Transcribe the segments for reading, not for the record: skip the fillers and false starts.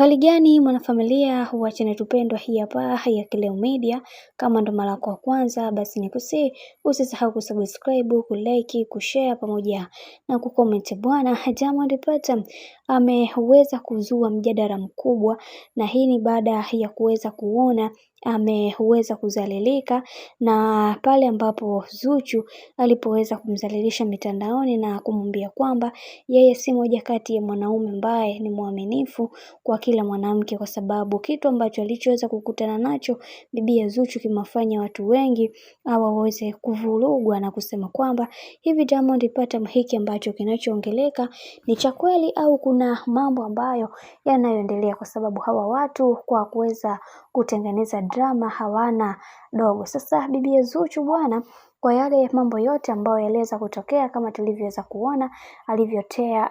Hali gani mwanafamilia wa channel tupendwa hii hapa ya Kileo Media. Kama ndo mara yako ya kwanza basi nikusihi usisahau kusubscribe, kulike, kushare pamoja na kucomment. Bwana Diamond Platnumz ameweza kuzua mjadala mkubwa, na hii ni baada ya kuweza kuona ameweza kuzalilika, na pale ambapo Zuchu alipoweza kumzalilisha mitandaoni na kumwambia kwamba yeye si moja kati ya mwanaume ambaye ni mwaminifu kwa kila mwanamke, kwa sababu kitu ambacho alichoweza kukutana nacho bibi ya Zuchu kimewafanya watu wengi waweze kuvurugwa na kusema kwamba hivi Diamond Platnumz hiki ambacho kinachoongeleka ni cha kweli au kuna mambo ambayo yanayoendelea, kwa sababu hawa watu kwa kuweza kutengeneza drama hawana dogo. Sasa bibi ya Zuchu bwana, kwa yale mambo yote ambayo yaliweza kutokea, kama tulivyoweza kuona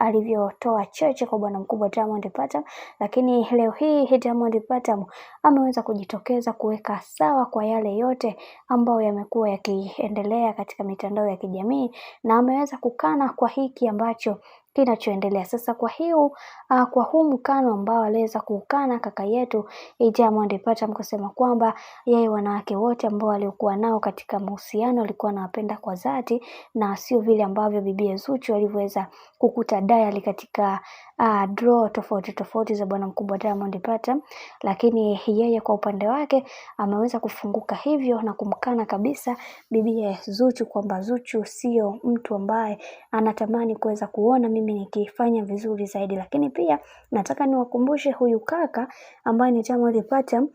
alivyotoa cheche kwa bwana mkubwa Diamond Platnumz, lakini leo hii Diamond Platnumz ameweza kujitokeza kuweka sawa kwa yale yote ambayo yamekuwa yakiendelea katika mitandao ya kijamii, na ameweza kukana kwa hiki ambacho kinachoendelea sasa. Kwa hiyo kwa huu mkano ambao aliweza kukana kaka yetu Diamond Platnumz kusema kwamba yeye wanawake wote ambao walikuwa nao katika mahusiano alikuwa anawapenda kwa dhati, na sio vile ambavyo bibi Zuchu alivyoweza kukuta diary katika draw tofauti za bwana mkubwa Diamond Platnumz. Lakini yeye kwa upande wake ameweza kufunguka hivyo na kumkana kabisa bibi Zuchu kwamba Zuchu sio mtu ambaye anatamani kuweza kuona mimi nikifanya vizuri zaidi. Lakini pia nataka niwakumbushe huyu kaka ambaye ni Diamond Platnumz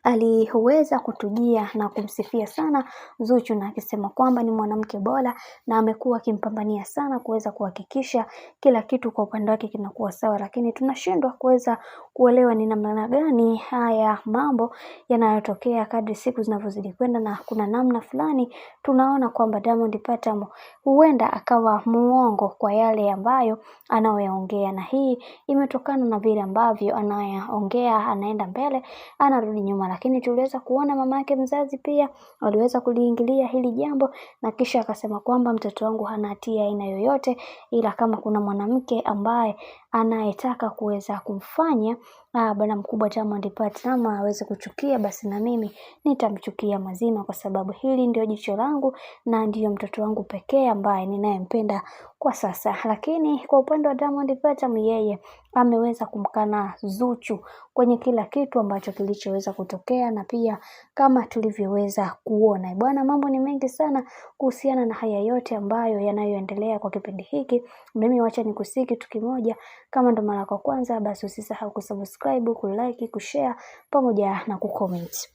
aliweza kutujia na kumsifia sana Zuchu, na akisema kwamba ni mwanamke bora na amekuwa akimpambania sana kuweza kuhakikisha kila kitu kwa upande wake kinakuwa sawa. Lakini tunashindwa kuweza kuelewa ni namna gani haya mambo yanayotokea kadri siku zinavyozidi kwenda, na kuna namna fulani tunaona kwamba Diamond Platnumz huenda akawa muongo kwa yale ambayo anayoyaongea, na hii imetokana na vile ambavyo anayaongea, anaenda mbele anarudi nyuma. Lakini tuliweza kuona mama yake mzazi pia aliweza kuliingilia hili jambo, na kisha akasema kwamba mtoto wangu hana hatia aina yoyote, ila kama kuna mwanamke ambaye anayetaka kuweza kumfanya bwana mkubwa Diamond Platnumz aweze kuchukia, basi na mimi nitamchukia mazima, kwa sababu hili ndio jicho langu na ndio mtoto wangu pekee ambaye ninayempenda kwa sasa. Lakini kwa upande wa Diamond Platnumz, yeye ameweza kumkana Zuchu kwenye kila kitu ambacho kilichoweza kutokea, na pia kama tulivyoweza kuona bwana, mambo ni mengi sana kuhusiana na haya yote ambayo yanayoendelea kwa kipindi hiki. Mimi wacha nikusihi kitu kimoja, kama ndo mara kwa kwanza basi usisahau kusubscribe, kulike, kushare pamoja na kucomment.